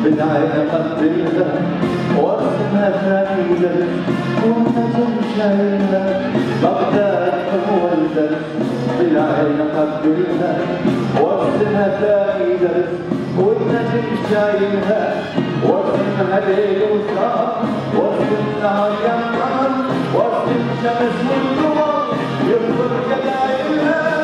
بالعين قبلها وارسمها ثاني درس والنجم شايلها بغداد أول درس بالعين قبلها وارسمها ثاني درس والنجم شايلها وارسمها ليل وسهر وارسم نهار يمطر وارسم شمس والقمر يفضل جلايلها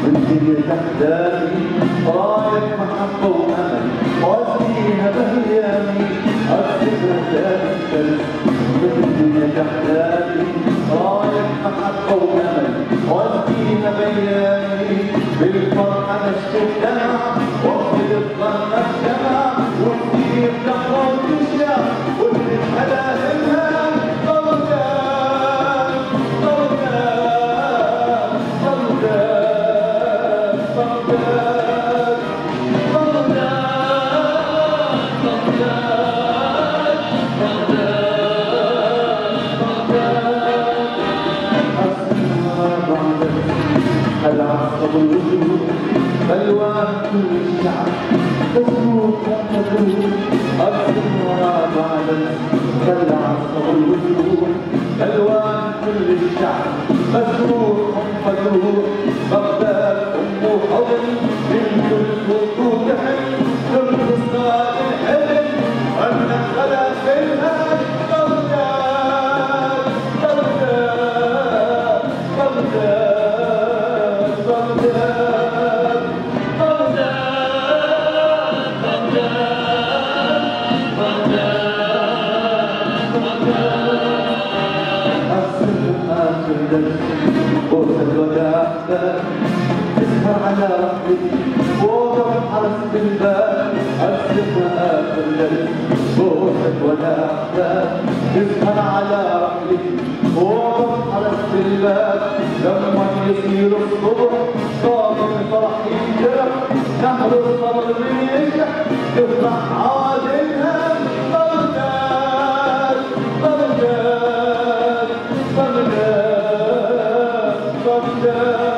والدنيا تحداني رايح محبة وأمل وأسقيها بهيامي أرسمها ثاني والدنيا تحداني رايح محبة وأمل وأسقيها بهيامي بالفرحة نشتغلها وأخذ الظن الشمع وكثير تحرم تشيع وتتحداها العصب الوجود بلوان كل الشعب تسوق وتدور أرسم ورا بعد العصب الوجود بلوان كل الشعب مسروق ومدور بغداد أم حضن من كل وجود حلم ترقص نار الحلم وأنك خلق منها بغداد بغداد بغداد بوسة الوداع تسهر على رحلتي ووقف حرس بالباب أرسمها آخر درس بوسة الوداع تسهر على رحلتي ووقف حرس بالباب لما يصير الصبح صابر الفرح ينجرح نهر الصبر بينجح تفرح عوادلها بغداد بغداد بغداد بغداد بغداد